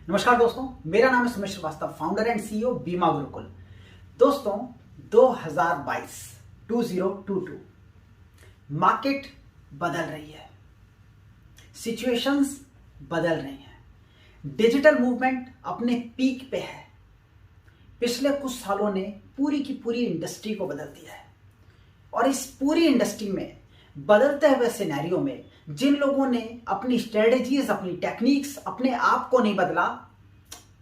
नमस्कार दोस्तों, मेरा नाम है Sumit Srivastava, founder and CEO Bima Gurukul. दोस्तों 2022 2022 मार्केट बदल रही है, सिचुएशंस बदल रही हैं, डिजिटल मूवमेंट अपने पीक पे है। पिछले कुछ सालों ने पूरी की पूरी इंडस्ट्री को बदल दिया है और इस पूरी इंडस्ट्री में बदलते हुए सिनेरियो में जिन लोगों ने अपनी स्ट्रेटेजीज, अपनी टेक्निक्स, अपने आप को नहीं बदला,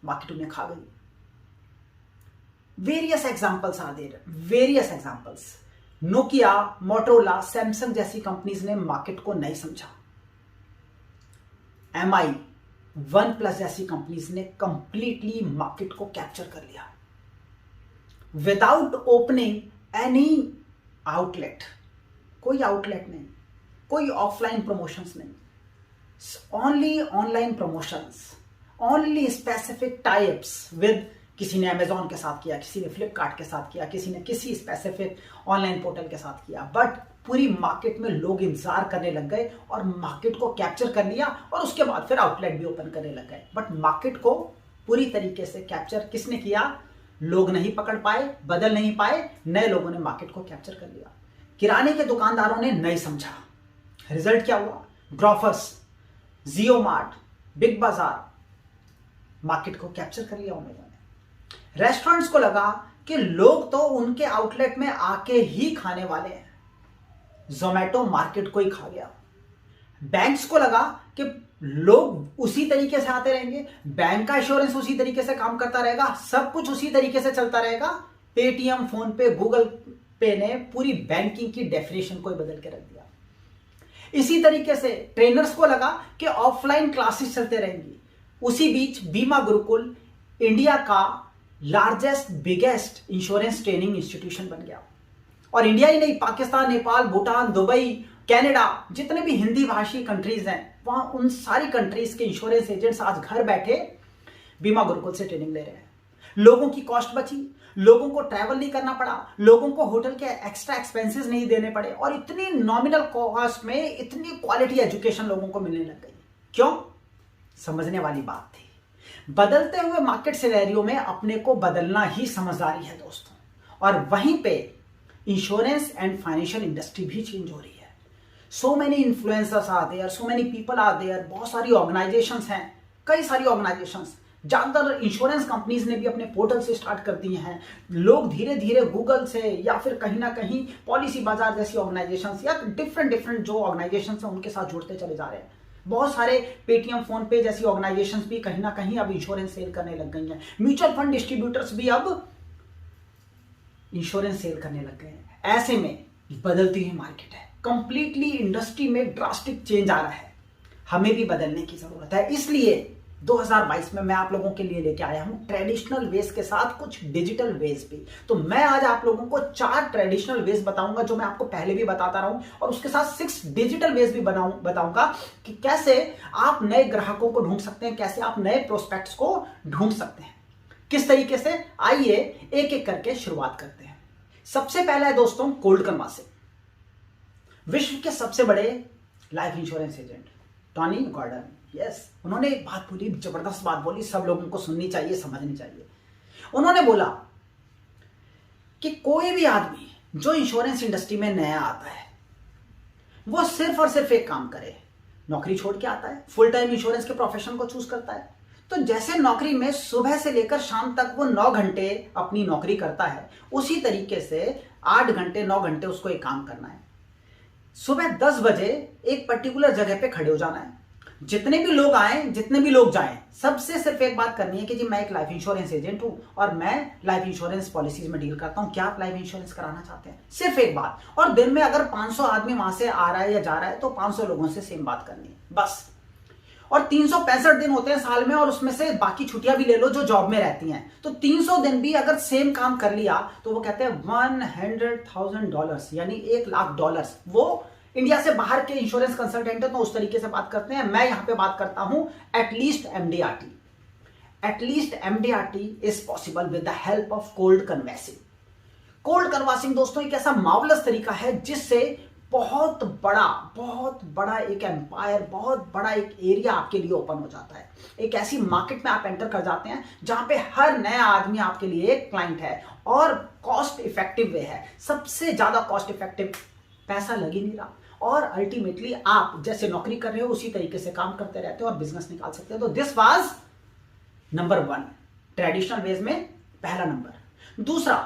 मार्केट उन्हें खा गई। Various examples are there, various examples. Nokia, Motorola, Samsung जैसी कंपनीज ने मार्केट को नहीं समझा। एमआई, वन प्लस जैसी कंपनीज ने कंप्लीटली मार्केट को कैप्चर कर लिया विदाउट ओपनिंग एनी आउटलेट। कोई आउटलेट नहीं, कोई ऑफलाइन प्रमोशंस नहीं, only online promotions, only specific types with, किसी ने अमेजॉन के साथ किया, किसी ने फ्लिपकार्ट के साथ किया, किसी ने किसी स्पेसिफिक ऑनलाइन पोर्टल के साथ किया। बट पूरी मार्केट में लोग इंतजार करने लग गए और मार्केट को कैप्चर कर लिया और उसके बाद फिर आउटलेट भी ओपन करने लग गए। बट मार्केट को पूरी तरीके से कैप्चर किसने किया? लोग नहीं पकड़ पाए, बदल नहीं पाए, नए लोगों ने मार्केट को कैप्चर कर लिया। किराने के दुकानदारों ने नहीं समझा। रिजल्ट क्या हुआ? ग्रोफर्स, जियो मार्ट, बिग बाजार, मार्केट को कैप्चर कर लिया उन लोगों ने। रेस्टोरेंट्स को लगा कि लोग तो उनके आउटलेट में आके ही खाने वाले हैं, जोमेटो मार्केट को ही खा गया। बैंक्स को लगा कि लोग उसी तरीके से आते रहेंगे, बैंक का इंश्योरेंस उसी तरीके से काम करता रहेगा, सब कुछ उसी तरीके से चलता रहेगा। पेटीएम, फोन पे, गूगल पे ने पूरी बैंकिंग की डेफिनेशन को ही बदल के रख दिया। इसी तरीके से ट्रेनर्स को लगा कि ऑफलाइन क्लासेस चलते रहेंगी। उसी बीच बीमा गुरुकुल इंडिया का largest, biggest insurance training institution बन गया। और इंडिया ही नहीं, पाकिस्तान, नेपाल, भूटान, दुबई, कनाडा, जितने भी हिंदी भाषी कंट्रीज हैं, वहां उन सारी कंट्रीज के इंश्योरेंस एजेंट्स आज घर बैठे बीमा गुरुकुल से ट्रेनिंग ले रहे हैं। लोगों की कॉस्ट बची, लोगों को ट्रैवल नहीं करना पड़ा, लोगों को होटल के एक्स्ट्रा एक्सपेंसेस नहीं देने पड़े और इतनी नॉमिनल कॉस्ट में इतनी क्वालिटी एजुकेशन लोगों को मिलने लग गई। क्यों? समझने वाली बात थी। बदलते हुए मार्केट सिनेरियो में अपने को बदलना ही समझदारी है दोस्तों। और वहीं पे इंश्योरेंस एंड फाइनेंशियल इंडस्ट्री भी चेंज हो रही है। So many influencers are there, so many people are there, बहुत सारी ऑर्गेनाइजेशंस हैं, कई सारी ऑर्गेनाइजेशंस, ज्यादातर इंश्योरेंस कंपनीज ने भी अपने पोर्टल से स्टार्ट कर दिए हैं। लोग धीरे धीरे गूगल से या फिर कहीं ना कहीं पॉलिसी बाजार जैसी ऑर्गेनाइजेशंस या डिफरेंट जो ऑर्गेनाइजेशंस हैं उनके साथ जुड़ते चले जा रहे हैं। बहुत सारे पेटीएम, फोन पे जैसी ऑर्गेनाइजेशंस भी कहीं ना कहीं अब इंश्योरेंस सेल करने लग गई हैं। म्यूचुअल फंड डिस्ट्रीब्यूटर्स भी अब इंश्योरेंस सेल करने लग गए हैं। ऐसे में बदलती हुई मार्केट है, कंप्लीटली इंडस्ट्री में ड्रास्टिक चेंज आ रहा है। हमें भी बदलने की जरूरत है। इसलिए 2022 में मैं आप लोगों के लिए लेके आया हूं ट्रेडिशनल वेज के साथ कुछ डिजिटल वेज भी। तो मैं आज आप लोगों को 4 ट्रेडिशनल वेज बताऊंगा जो मैं आपको पहले भी बताता रहा हूं, और उसके साथ 6 डिजिटल वेज भी बताऊंगा कि कैसे आप नए ग्राहकों को ढूंढ सकते हैं, कैसे आप नए प्रोस्पेक्ट्स को ढूंढ सकते हैं, किस तरीके से। आइए एक एक करके शुरुआत करते हैं। सबसे पहला है दोस्तों कोल्ड कन्वासिंग। विश्व के सबसे बड़े life insurance agent Tony Gordon, yes, उन्होंने एक बात बोली, जबरदस्त बात बोली, सब लोगों को सुननी चाहिए, समझनी चाहिए। उन्होंने बोला कि कोई भी आदमी जो इंश्योरेंस इंडस्ट्री में नया आता है वो सिर्फ और सिर्फ एक काम करे, नौकरी छोड़ के आता है, फुल टाइम इंश्योरेंस के प्रोफेशन को चूज करता है। तो जैसे नौकरी में सुबह से लेकर शाम तक वो 9 घंटे अपनी नौकरी करता है, उसी तरीके से 8 घंटे 9 घंटे उसको एक काम करना है। सुबह 10 बजे एक पर्टिकुलर जगह पे खड़े हो जाना है। जितने भी लोग आए, जितने भी लोग जाएं, सबसे सिर्फ एक बात करनी है कि जी मैं एक लाइफ इंश्योरेंस एजेंट हूं और मैं लाइफ इंश्योरेंस पॉलिसीज में डील करता हूं, क्या आप लाइफ इंश्योरेंस कराना चाहते हैं? सिर्फ एक बात। और दिन में अगर 500 आदमी वहां से आ रहा है या जा रहा है तो 500 लोगों से सेम बात करनी है, बस। और 365 दिन होते हैं साल में, और उसमें से बाकी छुट्टियां भी ले लो जो जॉब में रहती हैं, तो 300 दिन भी अगर सेम काम कर लिया तो वो कहते हैं $100,000, यानी $1,00,000। वो इंडिया से बाहर के इंश्योरेंस कंसल्टेंट है तो उस तरीके से बात करते हैं। मैं यहां पे बात करता हूं at least MDRT. At least MDRT is possible with the help of cold canvassing. Cold canvassing दोस्तों एक ऐसा मार्वलस तरीका है जिससे बहुत बड़ा एक एम्पायर, बहुत बड़ा एक एरिया आपके लिए ओपन हो जाता है। एक ऐसी मार्केट में आप एंटर कर जाते हैं जहां पे हर नया आदमी आपके लिए एक क्लाइंट है और कॉस्ट इफेक्टिव वे है, सबसे ज्यादा कॉस्ट इफेक्टिव, पैसा लग ही नहीं रहा और अल्टीमेटली आप जैसे नौकरी कर रहे हो उसी तरीके से काम करते रहते हो और बिजनेस निकाल सकते हो। तो this was number 1, traditional ways में पहला नंबर। दूसरा,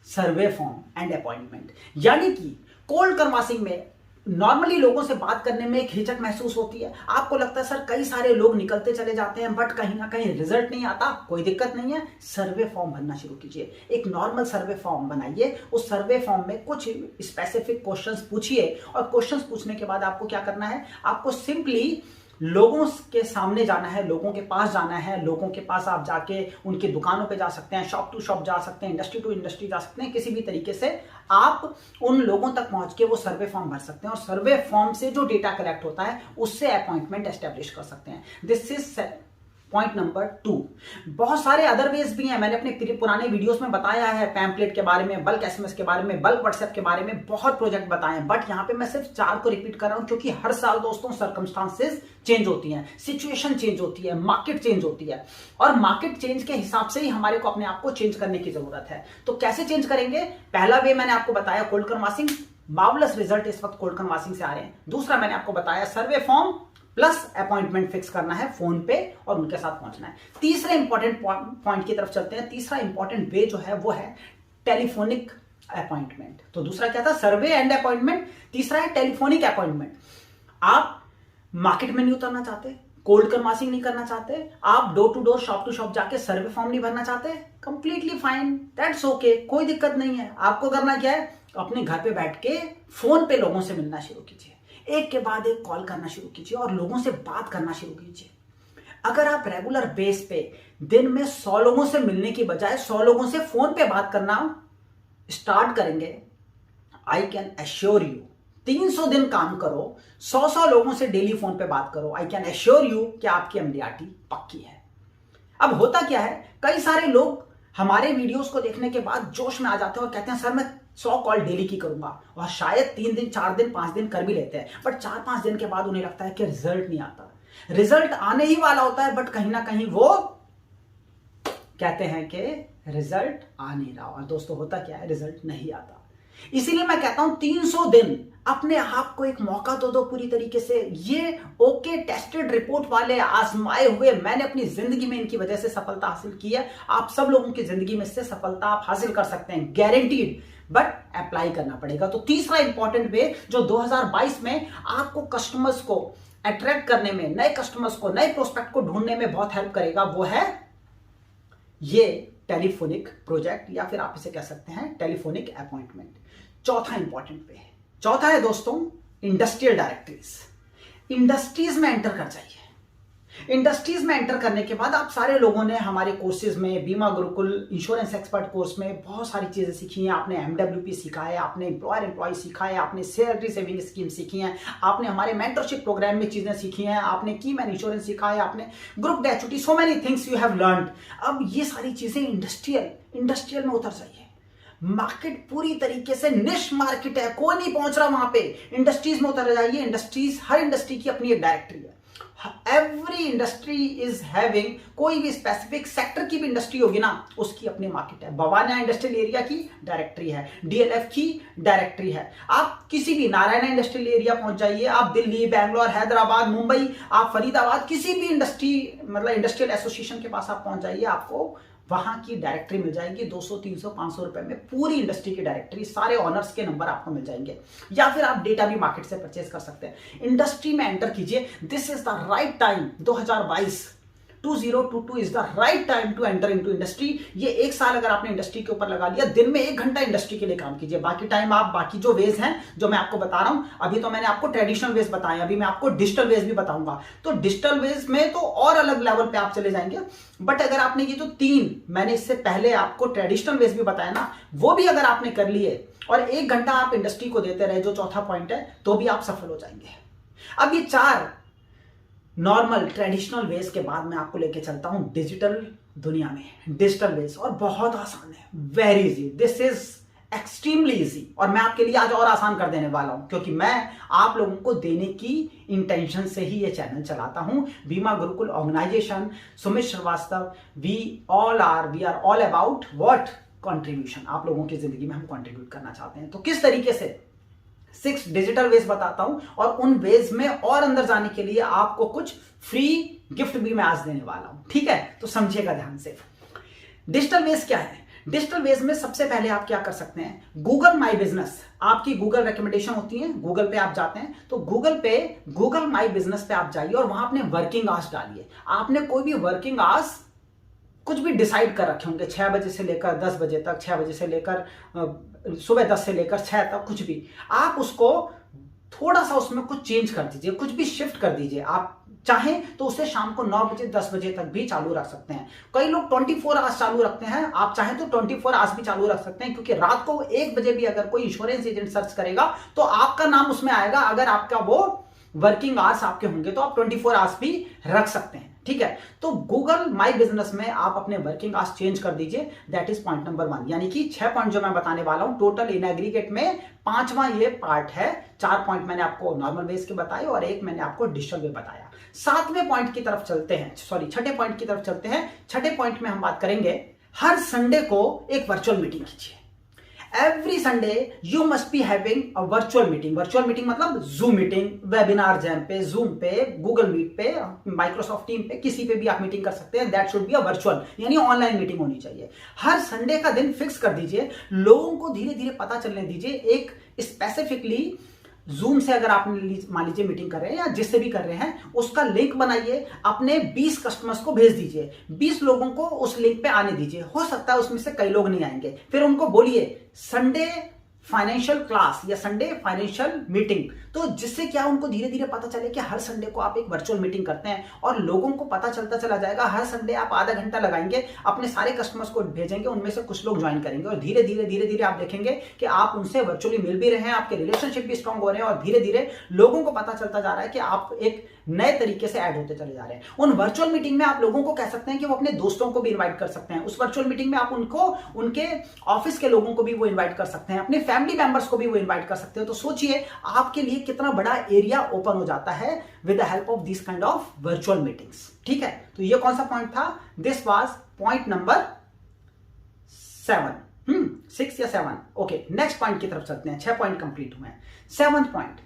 सर्वे फॉर्म एंड अपॉइंटमेंट, यानी कि कोल्ड कन्वर्सिंग में नॉर्मली लोगों से बात करने में एक हिचक महसूस होती है। आपको लगता है सर कई सारे लोग निकलते चले जाते हैं बट कहीं ना कहीं रिजल्ट नहीं आता। कोई दिक्कत नहीं है, सर्वे फॉर्म भरना शुरू कीजिए। एक नॉर्मल सर्वे फॉर्म बनाइए, उस सर्वे फॉर्म में कुछ स्पेसिफिक क्वेश्चंस पूछिए और क्वेश्चंस पूछने के बाद आपको क्या करना है, आपको सिंपली लोगों के सामने जाना है, लोगों के पास जाना है। लोगों के पास आप जाके उनकी दुकानों पे जा सकते हैं, शॉप टू शॉप जा सकते हैं, इंडस्ट्री टू इंडस्ट्री जा सकते हैं, किसी भी तरीके से आप उन लोगों तक पहुंच के वो सर्वे फॉर्म भर सकते हैं और सर्वे फॉर्म से जो डेटा कलेक्ट होता है उससे अपॉइंटमेंट एस्टेब्लिश कर सकते हैं। This is point number 2। बहुत सारे अदर वेज भी हैं, मैंने अपने पुराने वीडियोस में बताया है, पैम्पलेट के बारे में, बल्क एसएमएस के बारे में, बल्क व्हाट्सएप के बारे में, बहुत प्रोजेक्ट बताए हैं। बट यहां पे मैं सिर्फ 4 को रिपीट कर रहा हूं क्योंकि हर साल दोस्तों सर्कमस्टांसेस चेंज होती हैं, सिचुएशन चेंज होती है, मार्केट चेंज होती है और मार्केट चेंज के हिसाब से ही हमारे को अपने आप को चेंज करने की जरूरत है। तो कैसे चेंज करेंगे? पहला वे मैंने आपको बताया कोल्ड कन्वर्सिंग, मार्वलस रिजल्ट इस वक्त कोल्ड कन्वर्सिंग से आ रहे हैं। दूसरा मैंने आपको बताया सर्वे फॉर्म प्लस अपॉइंटमेंट फिक्स करना है फोन पे और उनके साथ पहुंचना है। तीसरे इंपॉर्टेंट पॉइंट की तरफ चलते हैं। तीसरा इंपॉर्टेंट वे जो है वो है टेलीफोनिक अपॉइंटमेंट। तो दूसरा क्या था? Survey and appointment. तीसरा है टेलीफोनिक अपॉइंटमेंट। आप मार्केट में नहीं उतरना चाहते, कोल्ड कन्वर्सिंग नहीं करना चाहते, आप door to door shop to shop जाके सर्वे फॉर्म नहीं भरना चाहते, कंप्लीटली फाइन, दैट्स ओके, कोई दिक्कत नहीं है। आपको करना क्या है, अपने घर पे बैठ के फोन पे लोगों से मिलना शुरू कीजिए, एक के बाद एक कॉल करना शुरू कीजिए और लोगों से बात करना शुरू कीजिए। अगर आप रेगुलर बेस पे दिन में 100 लोगों से मिलने की बजाय 100 लोगों से फोन पे बात करना स्टार्ट करेंगे, आई कैन एश्योर यू 300 दिन काम करो, 100 लोगों से डेली फोन पे बात करो, आई कैन एश्योर यू कि आपकी एमडीआरटी पक्की है। अब होता क्या है, कई सारे लोग हमारे वीडियोस को देखने के बाद जोश में आ जाते हैं और कहते हैं सर मैं 100 कॉल डेली की करूंगा, और शायद 3 दिन 4 दिन 5 दिन कर भी लेते हैं, बट 4-5 दिन के बाद उन्हें लगता है कि रिजल्ट नहीं आता। रिजल्ट आने ही वाला होता है बट कहीं ना कहीं वो कहते हैं कि रिजल्ट आ नहीं रहा, और दोस्तों होता क्या है, रिजल्ट नहीं आता। इसीलिए मैं कहता हूं 300 दिन अपने आप को एक मौका तो दो पूरी तरीके से। ये ओके टेस्टेड रिपोर्ट वाले, आजमाए हुए, मैंने अपनी जिंदगी में इनकी वजह से सफलता हासिल की है, आप सब लोगों की जिंदगी में इससे सफलता आप हासिल कर सकते हैं, गारंटीड, बट अप्लाई करना पड़ेगा। तो तीसरा इंपॉर्टेंट वे जो 2022 में आपको कस्टमर्स को अट्रैक्ट करने में, नए कस्टमर्स को, नए प्रोस्पेक्ट को ढूंढने में बहुत हेल्प करेगा, वो है ये टेलीफोनिक प्रोजेक्ट, या फिर आप इसे कह सकते हैं टेलीफोनिक अपॉइंटमेंट। चौथा इंपॉर्टेंट वे, चौथा है दोस्तों इंडस्ट्रियल डायरेक्टरीज। इंडस्ट्रीज में एंटर कर जाइए। इंडस्ट्रीज में एंटर करने के बाद आप सारे लोगों ने हमारे कोर्सेज में, बीमा गुरुकुल इंश्योरेंस एक्सपर्ट कोर्स में बहुत सारी चीजें सीखी हैं। आपने एमडब्ल्यूपी सीखा है, आपने एम्प्लॉयर एम्प्लॉय सीखा है, आपने सैलरी सेविंग स्कीम सीखी है, आपने हमारे मेंटरशिप प्रोग्राम में चीजें सीखी हैं, आपने की मैन इंश्योरेंस सीखा है, आपने group gratuity, so many things you have learned. अब ये सारी चीजें इंडस्ट्रियल में उतर जाइए। मार्केट पूरी तरीके से निश मार्केट है, कोई नहीं पहुंच रहा वहां पे, इंडस्ट्रीज में उतर जाइए। इंडस्ट्रीज, हर इंडस्ट्री की अपनी एक डायरेक्टरी है। एवरी इंडस्ट्री इज हैविंग, कोई भी स्पेसिफिक सेक्टर की भी इंडस्ट्री होगी ना, उसकी अपनी मार्केट है। बवाना इंडस्ट्रियल एरिया की डायरेक्टरी है, डीएलएफ की डायरेक्टरी है। आप किसी भी नारायणा इंडस्ट्रियल एरिया पहुंच जाइए, आप दिल्ली, बैंगलोर, हैदराबाद, मुंबई, आप फरीदाबाद, किसी भी इंडस्ट्री मतलब इंडस्ट्रियल एसोसिएशन के पास आप पहुंच जाइए, आपको वहां की डायरेक्टरी मिल जाएगी। 200, 300, 500 रुपए में पूरी इंडस्ट्री की डायरेक्टरी, सारे ऑनर्स के नंबर आपको मिल जाएंगे, या फिर आप डेटा भी मार्केट से परचेज कर सकते हैं। इंडस्ट्री में एंटर कीजिए। This is the right time. 2022 is the right time to enter into industry. ये 1 साल अगर आपने इंडस्ट्री के ऊपर लगा लिया, दिन में 1 घंटा इंडस्ट्री के लिए काम कीजिए, बाकी टाइम आप बाकी जो वेज हैं जो मैं आपको बता रहा हूं, अभी तो मैंने आपको ट्रेडिशनल वेज बताया, अभी मैं आपको डिजिटल वेज भी बताऊंगा। तो डिजिटल वेज में तो और अलग लेवल पे आप चले जाएंगे, बट अगर आपने ये जो 3 मैंने इससे पहले आपको ट्रेडिशनल वेज भी बताया ना, वो भी अगर आपने कर लिए और 1 घंटा आप इंडस्ट्री को देते रहे, जो चौथा पॉइंट है, तो भी आप सफल हो जाएंगे। अब ये 4 नॉर्मल ट्रेडिशनल वेज के बाद मैं आपको लेके चलता हूं डिजिटल दुनिया में। डिजिटल वेज और बहुत आसान है, very easy. This is extremely easy, और मैं आपके लिए आज और आसान कर देने वाला हूं, क्योंकि मैं आप लोगों को देने की इंटेंशन से ही ये चैनल चलाता हूं। Bima Gurukul organisation, Sumit Srivastava, we are all about what contribution. आप लोगों की जिंदगी में हम कंट्रीब्यूट करना चाहते हैं। तो किस तरीके से 6 डिजिटल वेज बताता हूं, और उन वेज में और अंदर जाने के लिए आपको कुछ फ्री गिफ्ट भी मैं आज देने वाला हूं, ठीक है? तो समझिएगा ध्यान से। डिजिटल वेज क्या है? डिजिटल वेज में सबसे पहले आप क्या कर सकते हैं, गूगल माई बिजनेस, आपकी गूगल रिकमेंडेशन होती है, गूगल पे आप जाते हैं, तो गूगल माई बिजनेस पे आप जाइए और वहां अपने वर्किंग आवर्स डालिए। आपने कोई भी वर्किंग आवर्स कुछ भी डिसाइड कर रखे होंगे, 6 बजे से लेकर 10 बजे तक, 6 बजे से लेकर सुबह 10 से लेकर 6 तक, कुछ भी आप उसको थोड़ा सा उसमें कुछ चेंज कर दीजिए, कुछ भी शिफ्ट कर दीजिए। आप चाहें तो उसे शाम को 9 बजे 10 बजे तक भी चालू रख सकते हैं। कई लोग 24 आवर्स चालू रखते हैं, आप चाहें तो 24 आवर्स भी चालू रख सकते हैं, क्योंकि रात को 1 बजे भी अगर कोई इंश्योरेंस एजेंट सर्च करेगा तो आपका नाम उसमें आएगा। अगर आपका वो वर्किंग आवर्स आपके होंगे तो आप 24 आवर्स भी रख सकते हैं, ठीक है? तो गूगल माई बिजनेस में आप अपने वर्किंग आवर्स चेंज कर दीजिए। That is point number 1। यानी कि 6 पॉइंट जो मैं बताने वाला हूं, टोटल इन एग्रीगेट में 5वां ये पार्ट है। 4 पॉइंट मैंने आपको नॉर्मल वेज के बताए और 1 मैंने आपको डिजिटल वे बताया। 7वें पॉइंट की तरफ चलते हैं, सॉरी 6ठे पॉइंट की तरफ चलते हैं। 6ठे पॉइंट में हम बात करेंगे, हर संडे को एक वर्चुअल मीटिंग कीजिए। Every Sunday you must be having a virtual meeting. Virtual meeting मतलब जूम मीटिंग, वेबिनार जैम पे, जूम पे, गूगल मीट पे, माइक्रोसॉफ्ट टीम पे, किसी पे भी आप मीटिंग कर सकते हैं। That should be a virtual, यानी ऑनलाइन मीटिंग होनी चाहिए। हर संडे का दिन फिक्स कर दीजिए, लोगों को धीरे धीरे पता चलने दीजिए। एक स्पेसिफिकली जूम से अगर आप मान लीजिए मीटिंग कर रहे हैं या जिससे भी कर रहे हैं, उसका लिंक बनाइए, अपने 20 कस्टमर्स को भेज दीजिए, 20 लोगों को उस लिंक पे आने दीजिए। हो सकता है उसमें से कई लोग नहीं आएंगे, फिर उनको बोलिए संडे फाइनेंशियल क्लास या संडे फाइनेंशियल मीटिंग, तो जिससे क्या उनको धीरे धीरे पता चले कि हर संडे को आप एक वर्चुअल मीटिंग करते हैं, और लोगों को पता चलता चला जाएगा। हर संडे आप आधा घंटा लगाएंगे, अपने सारे कस्टमर्स को भेजेंगे, उनमें से कुछ लोग ज्वाइन करेंगे, और धीरे धीरे आप देखेंगे कि आप उनसे वर्चुअली मिल भी रहे हैं, आपके रिलेशनशिप भी स्ट्रांग हो रहे हैं, और धीरे धीरे लोगों को पता चलता जा रहा है कि आप एक नए तरीके से ऐड होते चले जा रहे हैं। उन वर्चुअल मीटिंग में आप लोगों को कह सकते हैं कि वो अपने दोस्तों को भी इनवाइट कर सकते हैं। उस वर्चुअल मीटिंग में आप उनको उनके ऑफिस के लोगों को भी वो इनवाइट कर सकते हैं, अपने फैमिली मेंबर्स को भी वो इनवाइट कर सकते हैं। तो सोचिए आपके लिए कितना बड़ा एरिया ओपन हो जाता है with the help of this kind of virtual meetings, ठीक है? तो ये कौन सा पॉइंट था? दिस वाज पॉइंट नंबर 6 या 7। ओके, नेक्स्ट पॉइंट की तरफ चलते हैं। 6 पॉइंट कंप्लीट हुए हैं। 7th point,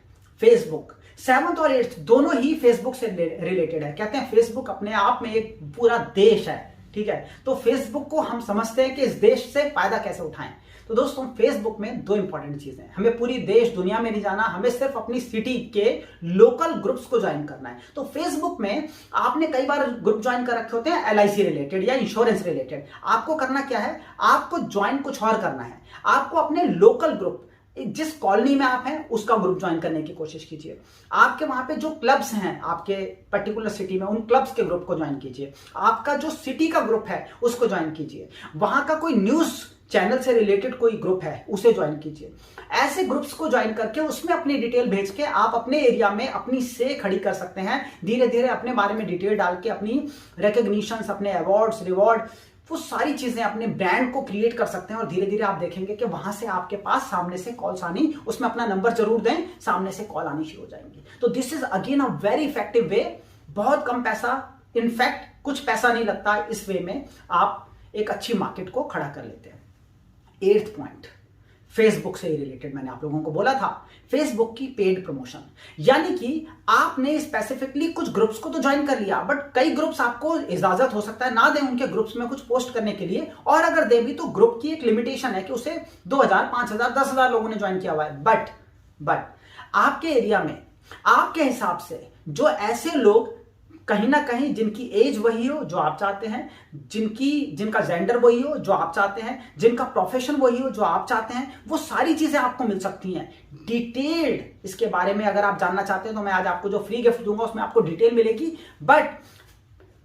Facebook. 7th और 8th दोनों ही फेसबुक से रिलेटेड है। कहते हैं फेसबुक अपने आप में एक पूरा देश है, ठीक है? तो फेसबुक को हम समझते हैं कि इस देश से फायदा कैसे उठाएं। तो दोस्तों, फेसबुक में 2 इंपॉर्टेंट चीजें हैं। हमें पूरी देश दुनिया में नहीं जाना, हमें सिर्फ अपनी सिटी के लोकल ग्रुप्स को ज्वाइन करना है। तो फेसबुक में आपने कई बार ग्रुप ज्वाइन कर रखे होते हैं LIC रिलेटेड या इंश्योरेंस रिलेटेड। आपको करना क्या है, आपको ज्वाइन कुछ और करना है। आपको अपने लोकल ग्रुप, जिस कॉलोनी में आप हैं उसका ग्रुप ज्वाइन करने की कोशिश कीजिए। आपके वहां पे जो क्लब्स हैं आपके पर्टिकुलर सिटी में, उन क्लब्स के ग्रुप को ज्वाइन कीजिए। आपका जो सिटी का ग्रुप है उसको ज्वाइन कीजिए। वहां का कोई न्यूज चैनल से रिलेटेड कोई ग्रुप है उसे ज्वाइन कीजिए। ऐसे ग्रुप्स को ज्वाइन करके उसमें अपनी डिटेल भेज के आप अपने एरिया में अपनी से खड़ी कर सकते हैं। धीरे धीरे अपने बारे में डिटेल डाल के अपनी रिकॉग्निशंस, अपने अवार्ड्स, रिवॉर्ड, वो सारी चीजें अपने ब्रांड को क्रिएट कर सकते हैं। और धीरे धीरे आप देखेंगे कि वहां से आपके पास सामने से कॉल्स आनी, उसमें अपना नंबर जरूर दें, सामने से कॉल आनी शुरू हो जाएंगी। तो this is again a very effective way. बहुत कम पैसा, इनफैक्ट कुछ पैसा नहीं लगता, इस वे में आप एक अच्छी मार्केट को खड़ा कर लेते हैं। 8th पॉइंट, फेसबुक से रिलेटेड मैंने आप लोगों को बोला था, फेसबुक की पेड प्रमोशन। यानी कि आपने स्पेसिफिकली कुछ ग्रुप्स को तो ज्वाइन कर लिया, बट कई ग्रुप्स आपको इजाजत हो सकता है ना दें उनके ग्रुप्स में कुछ पोस्ट करने के लिए, और अगर दे भी तो ग्रुप की एक लिमिटेशन है कि उसे 2000, 5000, 10,000 लोगों ने ज्वाइन किया हुआ है। बट आपके एरिया में आपके हिसाब से जो ऐसे लोग कहीं ना कहीं जिनकी एज वही हो जो आप चाहते हैं, जिनका जेंडर वही हो जो आप चाहते हैं, जिनका प्रोफेशन वही हो जो आप चाहते हैं, वो सारी चीजें आपको मिल सकती हैं डिटेल्ड। इसके बारे में अगर आप जानना चाहते हैं तो मैं आज आपको जो फ्री गिफ्ट दूंगा उसमें आपको डिटेल मिलेगी। बट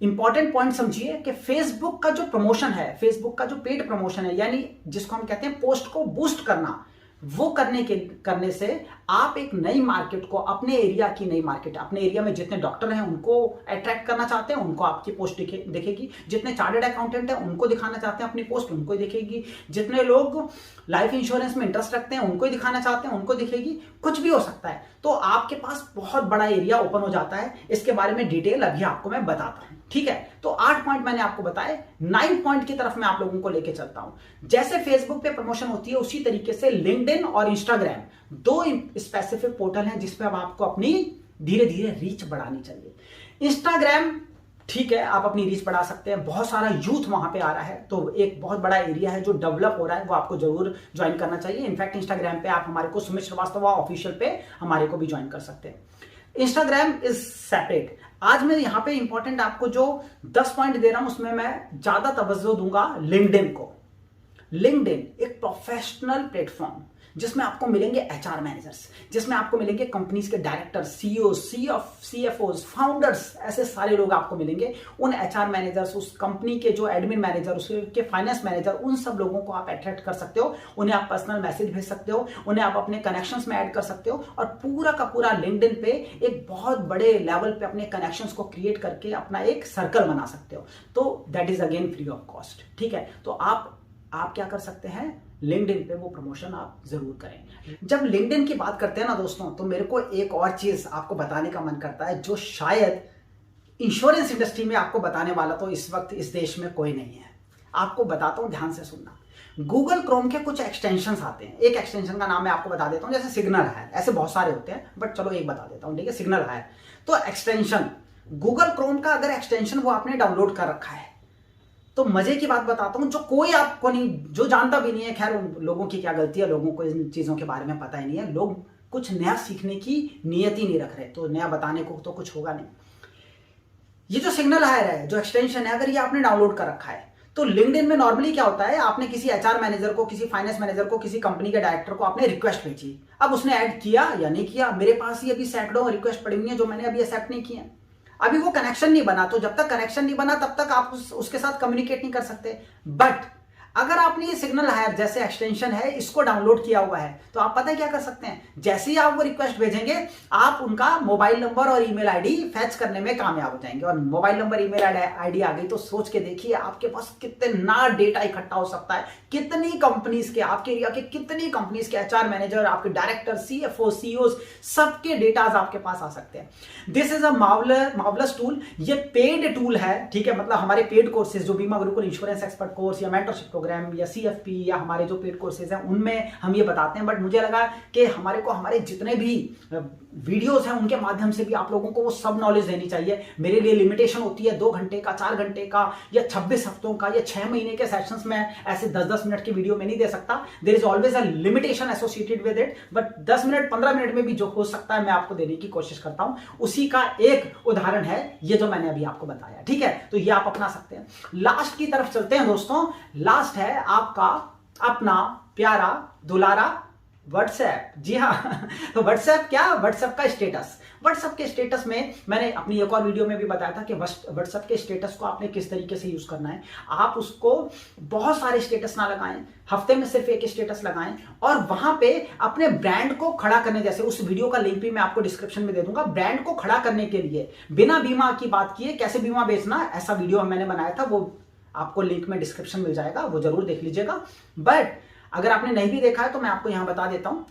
इंपॉर्टेंट पॉइंट समझिए कि फेसबुक का जो प्रमोशन है, फेसबुक का जो पेड प्रमोशन है, यानी जिसको हम कहते हैं पोस्ट को बूस्ट करना, वो करने से आप एक नई मार्केट को, अपने एरिया की नई मार्केट, अपने एरिया में जितने डॉक्टर हैं उनको अट्रैक्ट करना चाहते हैं, उनको आपकी पोस्ट दिखेगी। जितने चार्टर्ड अकाउंटेंट हैं उनको दिखाना चाहते हैं अपनी पोस्ट, उनको ही दिखेगी। जितने लोग लाइफ इंश्योरेंस में इंटरेस्ट रखते हैं उनको ही दिखाना चाहते हैं, उनको दिखेगी। कुछ भी हो सकता है। तो आपके पास बहुत बड़ा एरिया ओपन हो जाता है। इसके बारे में डिटेल अभी आपको मैं बताता हूं, ठीक है। तो 8 पॉइंट मैंने आपको बताए, 9 पॉइंट की तरफ मैं आप लोगों को लेके चलता हूं। जैसे फेसबुक पे प्रमोशन होती है उसी तरीके से लिंक्डइन और इंस्टाग्राम 2 स्पेसिफिक पोर्टल हैं जिसपे अब आपको अपनी धीरे धीरे रीच बढ़ानी चाहिए। इंस्टाग्राम ठीक है, आप अपनी रीच बढ़ा सकते हैं, बहुत सारा यूथ वहां पे आ रहा है, तो एक बहुत बड़ा एरिया है जो डेवलप हो रहा है, वो आपको जरूर ज्वाइन करना चाहिए। इनफैक्ट इंस्टाग्राम पे आप हमारे को सुमित श्रीवास्तव ऑफिशियल पे हमारे को भी ज्वाइन कर सकते हैं। Instagram is separate. आज मैं यहां पे इंपॉर्टेंट आपको जो 10 पॉइंट दे रहा हूं उसमें मैं ज्यादा तवज्जो दूंगा लिंक्डइन को। लिंक्डइन एक प्रोफेशनल प्लेटफॉर्म जिसमें आपको मिलेंगे एचआर मैनेजर्स, जिसमें आपको मिलेंगे कंपनीज के डायरेक्टर, सीईओ, सीएफओज, फाउंडर्स, ऐसे सारे लोग आपको मिलेंगे। उन एचआर मैनेजर्स, उस कंपनी के जो एडमिन मैनेजर, उसके फाइनेंस मैनेजर, उन सब लोगों को आप अट्रैक्ट कर सकते हो। उन्हें आप पर्सनल मैसेज भेज सकते हो, उन्हें आप अपने कनेक्शंस में ऐड कर सकते हो और पूरा का पूरा लिंक्डइन पे एक बहुत बड़े लेवल पे अपने कनेक्शंस को क्रिएट करके अपना एक सर्कल बना सकते हो। तो that is again free of cost, ठीक है। तो आप क्या कर सकते हैं, लिंक्डइन पे वो प्रमोशन आप जरूर करें। जब लिंक्डइन की बात करते हैं ना दोस्तों, तो मेरे को एक और चीज आपको बताने का मन करता है जो शायद इंश्योरेंस इंडस्ट्री में आपको बताने वाला तो इस वक्त इस देश में कोई नहीं है। आपको बताता हूं, ध्यान से सुनना। गूगल क्रोम के कुछ एक्सटेंशंस आते हैं। एक एक्सटेंशन का नाम मैं आपको बता देता हूं, जैसे सिग्नल है, ऐसे बहुत सारे होते हैं बट चलो एक बता देता हूं, ठीक है। सिग्नल है तो एक्सटेंशन, गूगल क्रोम का अगर एक्सटेंशन वो आपने डाउनलोड कर रखा है तो मजे की बात बताता हूं, जो कोई आपको नहीं, जो जानता भी नहीं है, खैर लोगों की क्या गलती है, लोगों को इन चीजों के बारे में पता ही नहीं है, लोग कुछ नया सीखने की नियत ही नहीं रख रहे, तो नया बताने को तो कुछ होगा नहीं। ये जो सिग्नल हायर है, जो एक्सटेंशन है, अगर ये आपने डाउनलोड कर रखा है तो लिंक्डइन में नॉर्मली क्या होता है, आपने किसी एचआर मैनेजर को, किसी फाइनेंस मैनेजर को, किसी कंपनी के डायरेक्टर को आपने रिक्वेस्ट भेजी। अब उसने ऐड किया या नहीं किया, मेरे पास ही अभी सैकड़ों रिक्वेस्ट पड़ी हुई है जो मैंने अभी एक्सेप्ट नहीं किए। अभी वो कनेक्शन नहीं बना, तो जब तक कनेक्शन नहीं बना तब तक आप उसके साथ कम्युनिकेट नहीं कर सकते। बट अगर आपने ये सिग्नल हायर जैसे एक्सटेंशन है इसको डाउनलोड किया हुआ है तो आप पता है क्या कर सकते हैं, जैसे ही आप वो रिक्वेस्ट भेजेंगे आप उनका मोबाइल नंबर और ईमेल आईडी फैच करने में कामयाब हो जाएंगे। और मोबाइल नंबर ईमेल आईडी आ गई तो सोच के देखिए आपके पास कितना डेटा इकट्ठा हो सकता है, कितनी कंपनीज के, आपके एरिया के कितनी कंपनीज के एचआर मैनेजर, आपके डायरेक्टर, सीएफओ, सीईओ, सबके डेटाज आपके पास आ सकते हैं। This is a marvellous tool. ये पेड टूल है, ठीक है, मतलब हमारे पेड कोर्सेज जो बीमा गुरुकुल इंश्योरेंस एक्सपर्ट कोर्स या मेंटरशिप प्रोग्राम या सीएफपी या हमारे जो पेड कोर्सेज हैं उनमें हम ये बताते हैं। बट मुझे लगा कि हमारे जितने भी वीडियोस हैं उनके माध्यम से भी आप लोगों को वो सब नॉलेज देनी चाहिए। मेरे लिए लिमिटेशन होती है 2 घंटे का, 4 घंटे का या 26 हफ्तों का या 6 महीने के सेशंस में ऐसे 10-10 मिनट की वीडियो में नहीं दे सकता। There is always a limitation associated with it, but 10 minute 15 minute में भी जो हो सकता है मैं आपको देने की कोशिश करता हूं। उसी का एक उदाहरण है ये जो मैंने अभी आपको बताया, ठीक है। तो ये आप अपना सकते हैं। लास्ट की तरफ चलते हैं दोस्तों। लास्ट है आपका अपना प्यारा दुलारा व्हाट्सएप। जी हाँ तो व्हाट्सएप क्या, व्हाट्सएप का स्टेटस। व्हाट्सएप के स्टेटस में मैंने अपनी एक और वीडियो में भी बताया था कि व्हाट्सएप के स्टेटस को आपने किस तरीके से यूज करना है। आप उसको बहुत सारे स्टेटस ना लगाएं, हफ्ते में सिर्फ एक स्टेटस लगाएं और वहां पे अपने ब्रांड को खड़ा करने, जैसे उस वीडियो का लिंक भी मैं आपको डिस्क्रिप्शन में दे दूंगा। ब्रांड को खड़ा करने के लिए बिना बीमा की बात किए कैसे बीमा बेचना, ऐसा वीडियो मैंने बनाया था, वो आपको लिंक में डिस्क्रिप्शन मिल जाएगा, वो जरूर देख लीजिएगा। बट अगर आपने नहीं भी देखा है तो मैं आपको यहां बता देता हूं,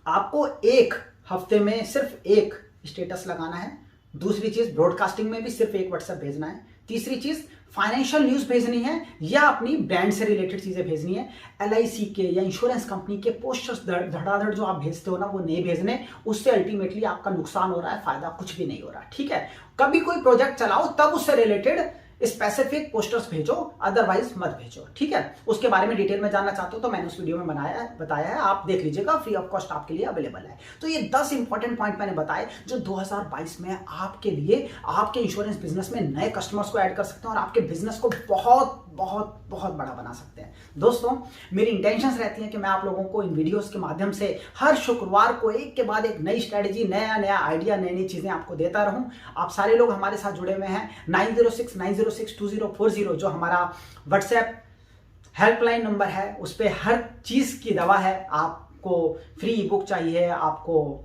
आपको एक हफ्ते में सिर्फ एक स्टेटस लगाना है। दूसरी चीज, ब्रॉडकास्टिंग में भी सिर्फ एक व्हाट्सएप भेजना है। तीसरी चीज, फाइनेंशियल न्यूज भेजनी है या अपनी ब्रांड से रिलेटेड चीजें भेजनी है। एलआईसी के या इंश्योरेंस कंपनी के पोस्टर्स धड़ाधड़ जो आप भेजते हो ना, वो नहीं भेजने, उससे अल्टीमेटली आपका नुकसान हो रहा है, फायदा कुछ भी नहीं हो रहा, ठीक है। कभी कोई प्रोजेक्ट चलाओ तब उससे रिलेटेड स्पेसिफिक पोस्टर्स भेजो, अदरवाइज मत भेजो, ठीक है। उसके बारे में डिटेल में जानना चाहते हो तो मैंने उस वीडियो में बताया है, आप देख लीजिएगा, फ्री ऑफ कॉस्ट आपके लिए अवेलेबल है। तो ये 10 इंपॉर्टेंट पॉइंट मैंने बताए जो 2022 में आपके लिए, आपके इंश्योरेंस बिजनेस में नए कस्टमर्स को ऐड कर सकते हैं और आपके बिजनेस को बहुत बहुत बहुत बड़ा बना सकते हैं। दोस्तों मेरी इंटेंशंस रहती हैं कि मैं आप लोगों को इन वीडियोस के माध्यम से हर शुक्रवार को एक के बाद एक नई स्ट्रेटेजी, नया आइडिया, नई चीजें आपको देता रहूं। आप सारे लोग हमारे साथ जुड़े हुए हैं। 9069062040 जो हमारा व्हाट्सएप हेल्पलाइन नंबर है, उस पर हर चीज की दवा है। आप आपको फ्री ई बुक चाहिए, आपको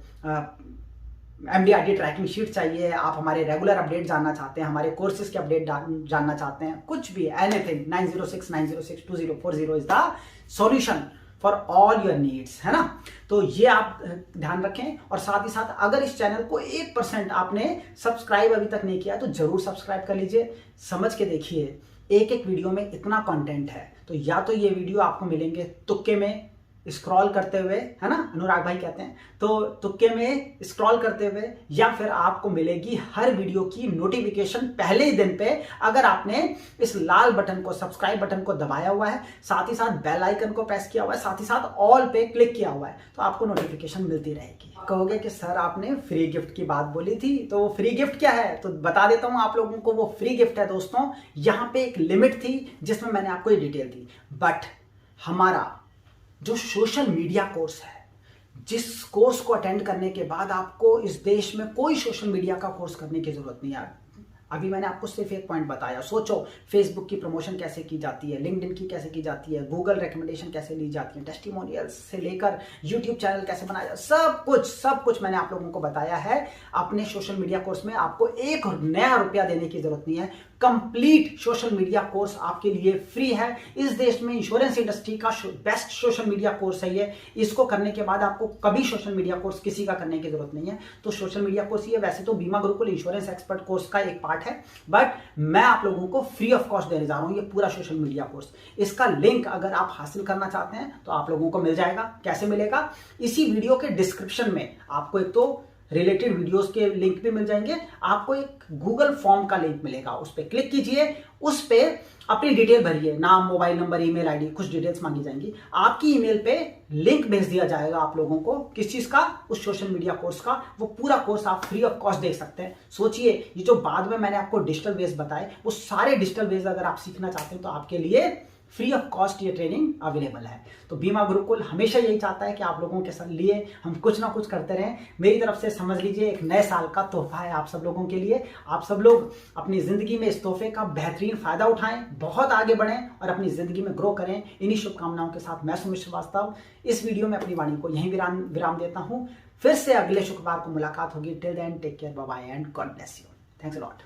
MDRT ट्रैकिंग शीट चाहिए, आप हमारे रेगुलर अपडेट जानना चाहते हैं, हमारे कोर्सेज के अपडेट जानना चाहते हैं, कुछ भी, anything, 9069062040 is the solution for all your needs, है ना। तो ये आप ध्यान रखें। और साथ ही साथ अगर इस चैनल को 1% आपने सब्सक्राइब अभी तक नहीं किया तो जरूर सब्सक्राइब कर लीजिए। समझ के देखिए, एक एक वीडियो में इतना कंटेंट है, तो या तो ये वीडियो आपको मिलेंगे तुक्के में स्क्रॉल करते हुए, है ना, अनुराग भाई कहते हैं, तो तुक्के में स्क्रॉल करते हुए, या फिर आपको मिलेगी हर वीडियो की नोटिफिकेशन पहले ही दिन पे, अगर आपने इस लाल बटन को, सब्सक्राइब बटन को दबाया हुआ है, साथ ही साथ बेल आइकन को प्रेस किया हुआ है, साथ ही साथ ऑल पे क्लिक किया हुआ है, तो आपको नोटिफिकेशन मिलती रहेगी। कहोगे कि सर आपने फ्री गिफ्ट की बात बोली थी, तो फ्री गिफ्ट क्या है, तो बता देता हूं आप लोगों को। वो फ्री गिफ्ट है दोस्तों, यहां पे एक लिमिट थी जिसमें मैंने आपको ये डिटेल दी, बट हमारा जो सोशल मीडिया कोर्स है, जिस कोर्स को अटेंड करने के बाद आपको इस देश में कोई सोशल मीडिया का कोर्स करने की जरूरत नहीं है। अभी मैंने आपको सिर्फ एक पॉइंट बताया। सोचो, फेसबुक की प्रमोशन कैसे की जाती है, लिंक्डइन की कैसे की जाती है, गूगल रिकमेंडेशन कैसे ली जाती है, टेस्टिमोनियल्स से लेकर यूट्यूब चैनल कैसे बनाया, सब कुछ मैंने आप लोगों को बताया है। अपने सोशल मीडिया कोर्स में आपको एक नया रुपया देने की जरूरत नहीं है। कंप्लीट सोशल मीडिया कोर्स आपके लिए फ्री है। इस देश में इंश्योरेंस इंडस्ट्री का बेस्ट सोशल मीडिया कोर्स है ये। इसको करने के बाद आपको कभी सोशल मीडिया कोर्स किसी का करने की जरूरत नहीं है। तो सोशल मीडिया कोर्स ये वैसे तो बीमा गुरुकुल इंश्योरेंस एक्सपर्ट कोर्स का एक पार्ट है, बट मैं आप लोगों को फ्री ऑफ कॉस्ट देने जा रहा हूं ये पूरा सोशल मीडिया कोर्स। इसका लिंक अगर आप हासिल करना चाहते हैं तो आप लोगों को मिल जाएगा। कैसे मिलेगा? इसी वीडियो के डिस्क्रिप्शन में आपको एक तो रिलेटेड वीडियोस के लिंक भी मिल जाएंगे, आपको एक गूगल फॉर्म का लिंक मिलेगा, उस पर क्लिक कीजिए, उस पर अपनी डिटेल भरिए, नाम, मोबाइल नंबर, ईमेल आईडी, कुछ डिटेल्स मांगी जाएंगी। आपकी ईमेल पे लिंक भेज दिया जाएगा आप लोगों को, किस चीज का? उस सोशल मीडिया कोर्स का। वो पूरा कोर्स आप फ्री ऑफ कॉस्ट देख सकते हैं। सोचिए, ये जो बाद में मैंने आपको डिजिटल वेज बताए, वो सारे डिजिटल वेज अगर आप सीखना चाहते हैं तो आपके लिए फ्री ऑफ कॉस्ट ये ट्रेनिंग अवेलेबल है। तो बीमा गुरुकुल हमेशा यही चाहता है कि आप लोगों के साथ लिए हम कुछ ना कुछ करते रहें। मेरी तरफ से समझ लीजिए एक नए साल का तोहफा है आप सब लोगों के लिए। आप सब लोग अपनी जिंदगी में इस तोहफे का बेहतरीन फायदा उठाएं, बहुत आगे बढ़ें और अपनी जिंदगी में ग्रो करें। इन्हीं शुभकामनाओं के साथ मैं सुमित श्रीवास्तव इस वीडियो में अपनी वाणी को यहीं विराम देता हूं। फिर से अगले शुक्रवार को मुलाकात होगी। Till then take care, bye bye and God bless you. Thanks a lot.